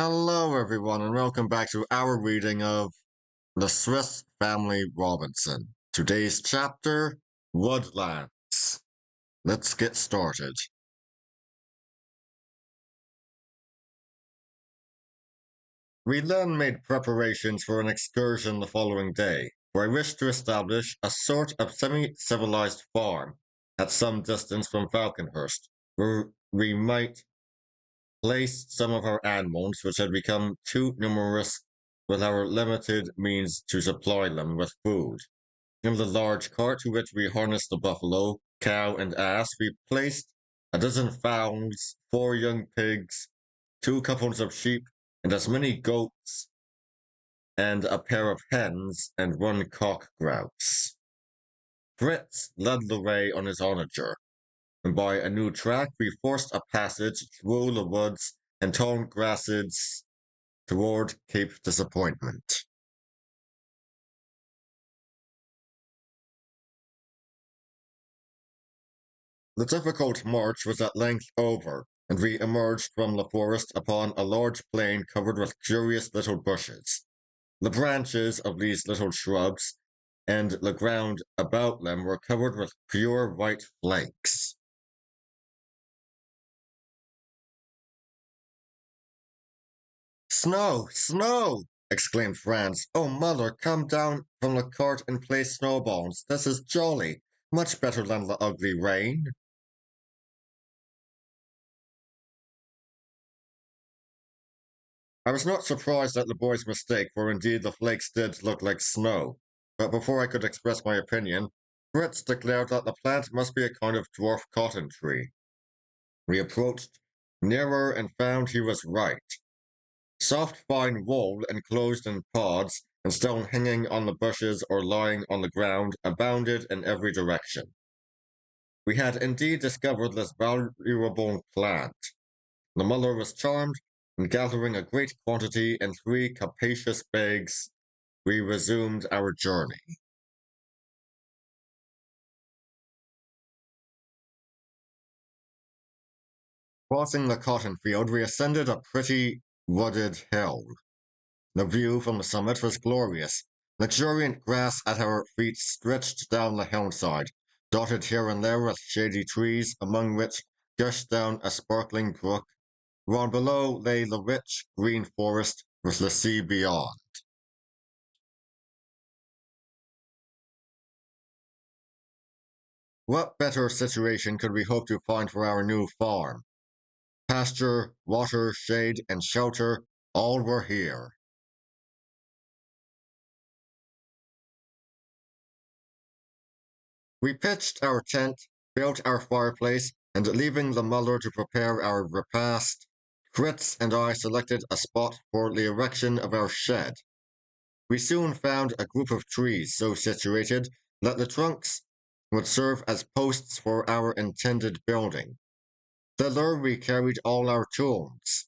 Hello, everyone, and welcome back to our reading of The Swiss Family Robinson. Today's chapter, Woodlands. Let's get started. We then made preparations for an excursion the following day, where I wished to establish a sort of semi-civilized farm at some distance from Falconhurst, where we might place some of our animals which had become too numerous with our limited means to supply them with food. In the large cart to which we harnessed the buffalo, cow, and ass, we placed a dozen fowls, 4 young pigs, 2 couples of sheep, and as many goats, and a pair of hens, and 1 cock grouse. Fritz led the way on his onager, and by a new track we forced a passage through the woods and tall grasses toward Cape Disappointment. The difficult march was at length over, and we emerged from the forest upon a large plain covered with curious little bushes. The branches of these little shrubs and the ground about them were covered with pure white flakes. Snow! Snow! Exclaimed Franz. Oh, mother, come down from the cart and play snowballs. This is jolly. Much better than the ugly rain. I was not surprised at the boy's mistake, for indeed the flakes did look like snow. But before I could express my opinion, Fritz declared that the plant must be a kind of dwarf cotton tree. We approached nearer and found he was right. Soft fine wool enclosed in pods and still hanging on the bushes or lying on the ground abounded in every direction. We had indeed discovered this valuable plant. The mother was charmed, and gathering a great quantity in 3 capacious bags, we resumed our journey. Crossing the cotton field, we ascended a pretty wooded hill. The view from the summit was glorious. Luxuriant grass at our feet stretched down the hillside, dotted here and there with shady trees, among which gushed down a sparkling brook, while below lay the rich green forest with the sea beyond. What better situation could we hope to find for our new farm? Pasture, water, shade, and shelter, all were here. We pitched our tent, built our fireplace, and leaving the mother to prepare our repast, Fritz and I selected a spot for the erection of our shed. We soon found a group of trees so situated that the trunks would serve as posts for our intended building. Thither we carried all our tools,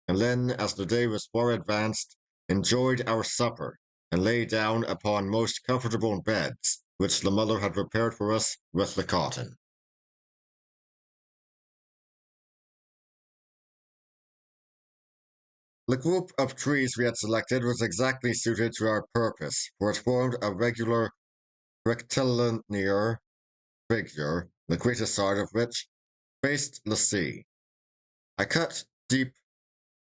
and then, as the day was far advanced, enjoyed our supper, and lay down upon most comfortable beds, which the mother had prepared for us with the cotton. The group of trees we had selected was exactly suited to our purpose, for it formed a regular rectilinear figure, the greater side of which faced the sea. I cut deep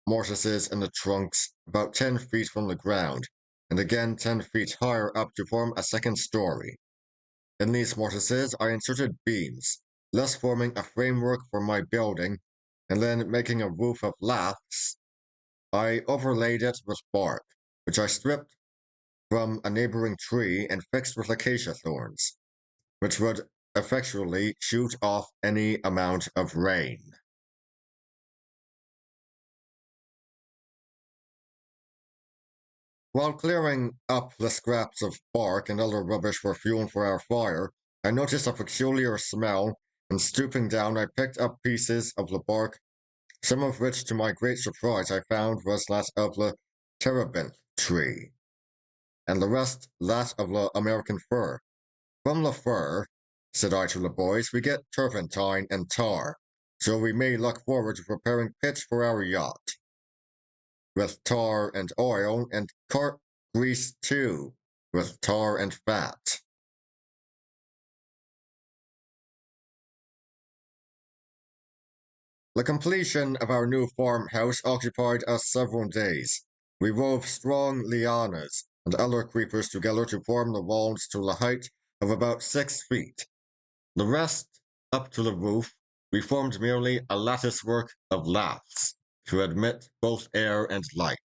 mortises in the trunks about 10 feet from the ground, and again 10 feet higher up to form a second story. In these mortises I inserted beams, thus forming a framework for my building, and then making a roof of laths, I overlaid it with bark, which I stripped from a neighboring tree and fixed with acacia thorns, which would effectually shoot off any amount of rain. While clearing up the scraps of bark and other rubbish for fuel for our fire, I noticed a peculiar smell, and stooping down, I picked up pieces of the bark, some of which, to my great surprise, I found was that of the terebinth tree, and the rest that of the American fir. From the fir, said I to the boys, we get turpentine and tar, so we may look forward to preparing pitch for our yacht. with tar and oil, and cart grease too, with tar and fat. The completion of our new farmhouse occupied us several days. We wove strong lianas and other creepers together to form the walls to the height of about 6 feet. The rest, up to the roof, we formed merely a latticework of laths to admit both air and light.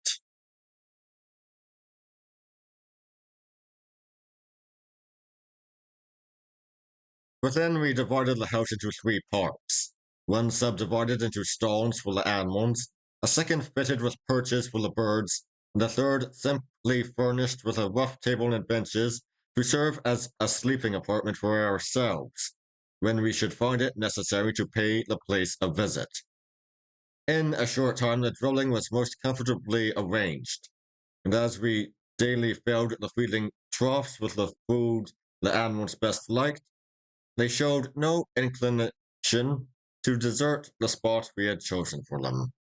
Within, we divided the house into 3 parts. One subdivided into stalls for the animals, a second fitted with perches for the birds, and a third simply furnished with a rough table and benches to serve as a sleeping apartment for ourselves, when we should find it necessary to pay the place a visit. In a short time, the dwelling was most comfortably arranged, and as we daily filled the feeding troughs with the food the animals best liked, they showed no inclination to desert the spot we had chosen for them.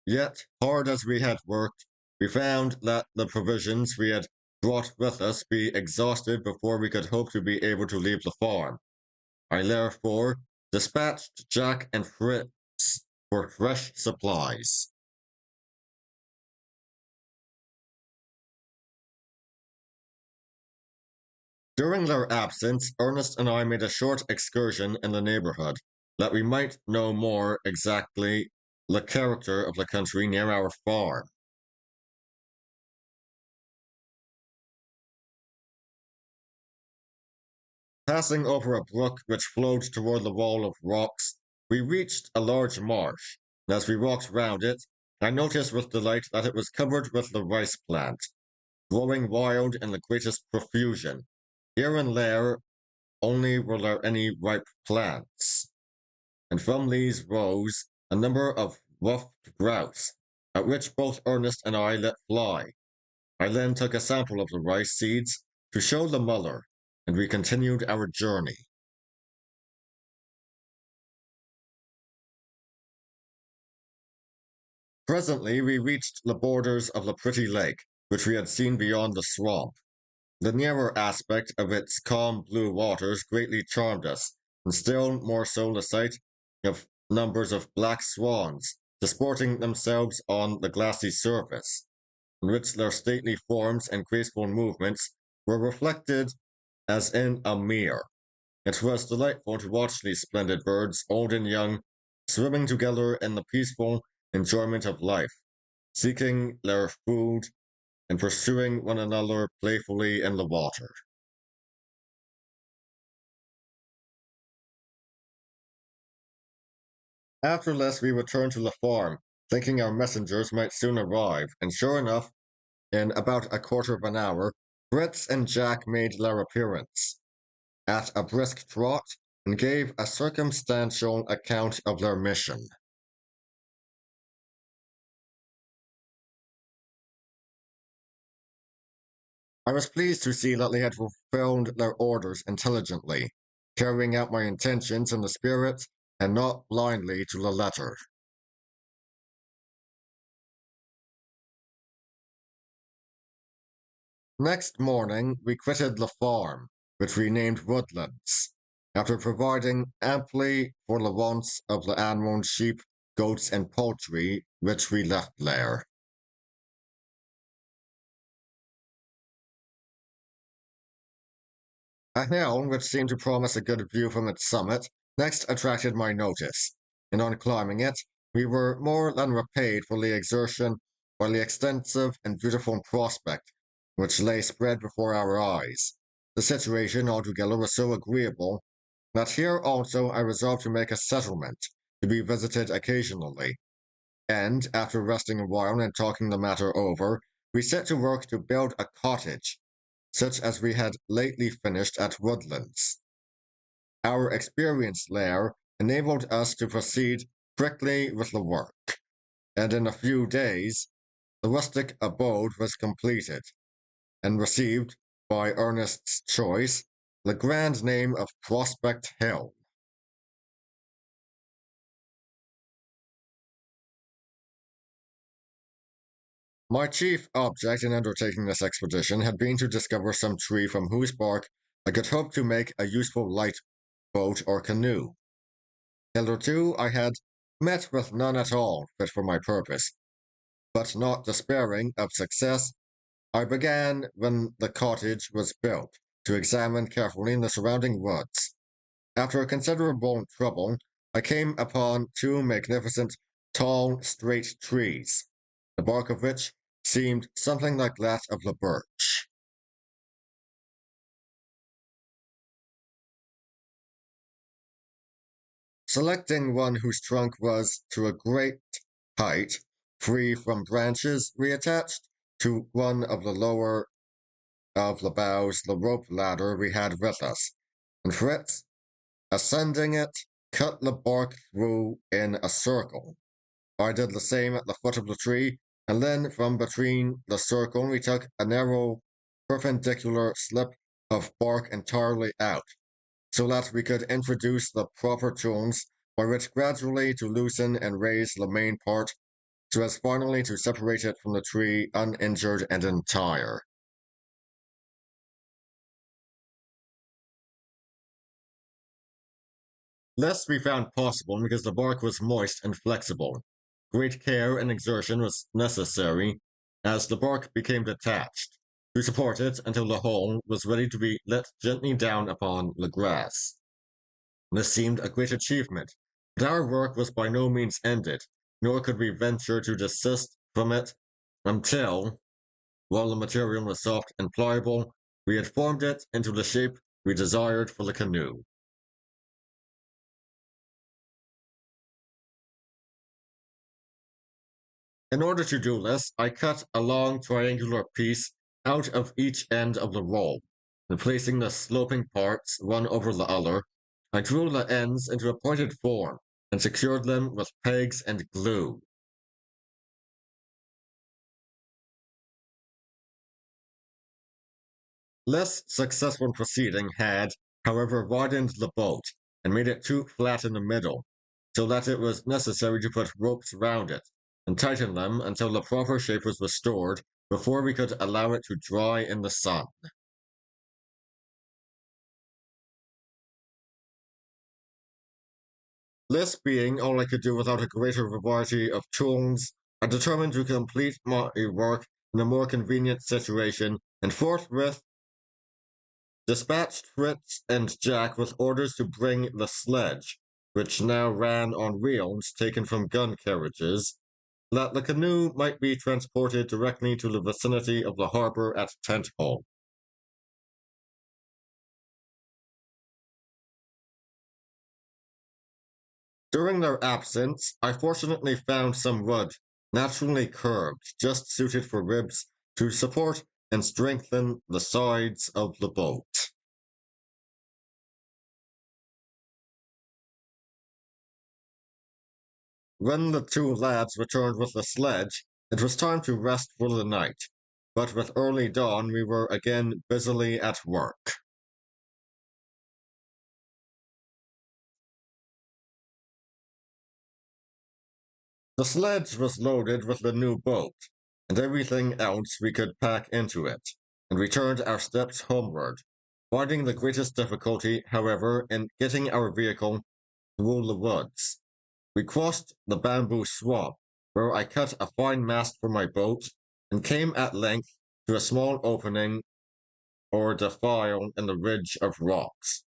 Yet, hard as we had worked, we found that the provisions we had brought with us be exhausted before we could hope to be able to leave the farm. I therefore dispatched Jack and Fritz for fresh supplies. During their absence, Ernest and I made a short excursion in the neighborhood, that we might know more exactly the character of the country near our farm. Passing over a brook which flowed toward the wall of rocks, we reached a large marsh, and as we walked round it, I noticed with delight that it was covered with the rice plant, growing wild in the greatest profusion. Here and there only were there any ripe plants, and from these rose a number of ruffed grouse, at which both Ernest and I let fly. I then took a sample of the rice seeds to show the mother, and we continued our journey. Presently, we reached the borders of the pretty lake, which we had seen beyond the swamp. The nearer aspect of its calm blue waters greatly charmed us, and still more so the sight of numbers of black swans disporting themselves on the glassy surface, in which their stately forms and graceful movements were reflected as in a mirror. It was delightful to watch these splendid birds, old and young, swimming together in the peaceful enjoyment of life, seeking their food and pursuing one another playfully in the water. After this, we returned to the farm, thinking our messengers might soon arrive, and sure enough, in about a quarter of an hour, Fritz and Jack made their appearance at a brisk trot and gave a circumstantial account of their mission. I was pleased to see that they had fulfilled their orders intelligently, carrying out my intentions in the spirit and not blindly to the letter. Next morning, we quitted the farm, which we named Woodlands, after providing amply for the wants of the animals, sheep, goats, and poultry which we left there. A hill, which seemed to promise a good view from its summit, next attracted my notice, and on climbing it, we were more than repaid for the exertion by the extensive and beautiful prospect which lay spread before our eyes. The situation altogether was so agreeable that here also I resolved to make a settlement, to be visited occasionally, and after resting a while and talking the matter over, we set to work to build a cottage such as we had lately finished at Woodlands. Our experience there enabled us to proceed quickly with the work, and in a few days the rustic abode was completed, and received, by Ernest's choice, the grand name of Prospect Hill. My chief object in undertaking this expedition had been to discover some tree from whose bark I could hope to make a useful light boat or canoe. Hitherto I had met with none at all fit for my purpose, but not despairing of success, I began when the cottage was built to examine carefully the surrounding woods. After considerable trouble, I came upon two magnificent, tall, straight trees, the bark of which seemed something like that of the birch. Selecting one whose trunk was to a great height, free from branches, we attached to one of the lower of the boughs the rope ladder we had with us, and Fritz, ascending it, cut the bark through in a circle. I did the same at the foot of the tree, and then from between the circle we took a narrow, perpendicular slip of bark entirely out, so that we could introduce the proper tools by which gradually to loosen and raise the main part, so as finally to separate it from the tree uninjured and entire. This we found possible because the bark was moist and flexible. Great care and exertion was necessary as the bark became detached to support it until the whole was ready to be let gently down upon the grass. This seemed a great achievement, but our work was by no means ended, nor could we venture to desist from it until, while the material was soft and pliable, we had formed it into the shape we desired for the canoe. In order to do this, I cut a long triangular piece out of each end of the roll, and placing the sloping parts one over the other, I drew the ends into a pointed form and secured them with pegs and glue. Less successful proceeding had, however, widened the boat and made it too flat in the middle, so that it was necessary to put ropes round it and tighten them until the proper shape was restored before we could allow it to dry in the sun. This being all I could do without a greater variety of tools, I determined to complete my work in a more convenient situation and forthwith dispatched Fritz and Jack with orders to bring the sledge, which now ran on wheels taken from gun carriages, that the canoe might be transported directly to the vicinity of the harbor at Tenthole. During their absence, I fortunately found some wood, naturally curved, just suited for ribs, to support and strengthen the sides of the boat. When the two lads returned with the sledge, it was time to rest for the night, but with early dawn we were again busily at work. The sledge was loaded with the new boat, and everything else we could pack into it, and we turned our steps homeward, finding the greatest difficulty, however, in getting our vehicle through the woods. We crossed the bamboo swamp, where I cut a fine mast for my boat, and came at length to a small opening or defile in the ridge of rocks,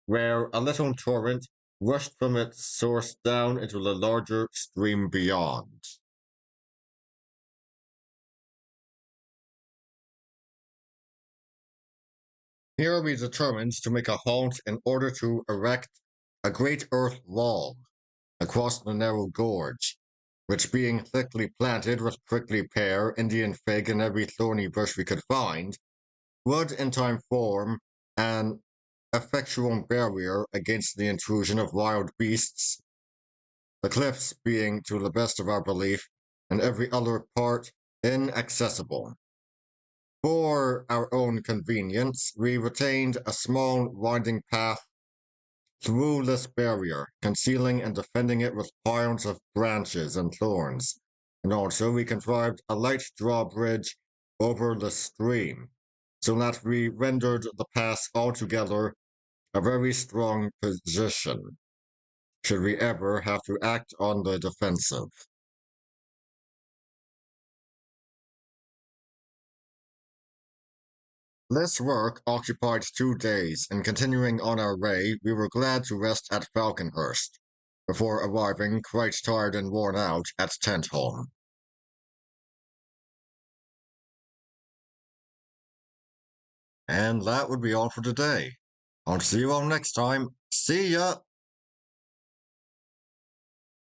where a little torrent rushed from its source down into the larger stream beyond. Here we determined to make a halt in order to erect a great earth wall across the narrow gorge, which being thickly planted with prickly pear, Indian fig, and every thorny bush we could find, would in time form an effectual barrier against the intrusion of wild beasts, the cliffs being, to the best of our belief, in every other part inaccessible. For our own convenience, we retained a small winding path through this barrier, concealing and defending it with piles of branches and thorns, And also, we contrived a light drawbridge over the stream, so that we rendered the pass altogether a very strong position, should we ever have to act on the defensive. This work occupied 2 days, and continuing on our way, we were glad to rest at Falconhurst, before arriving, quite tired and worn out, at Tentholm. And that would be all for today. I'll see you all next time. See ya!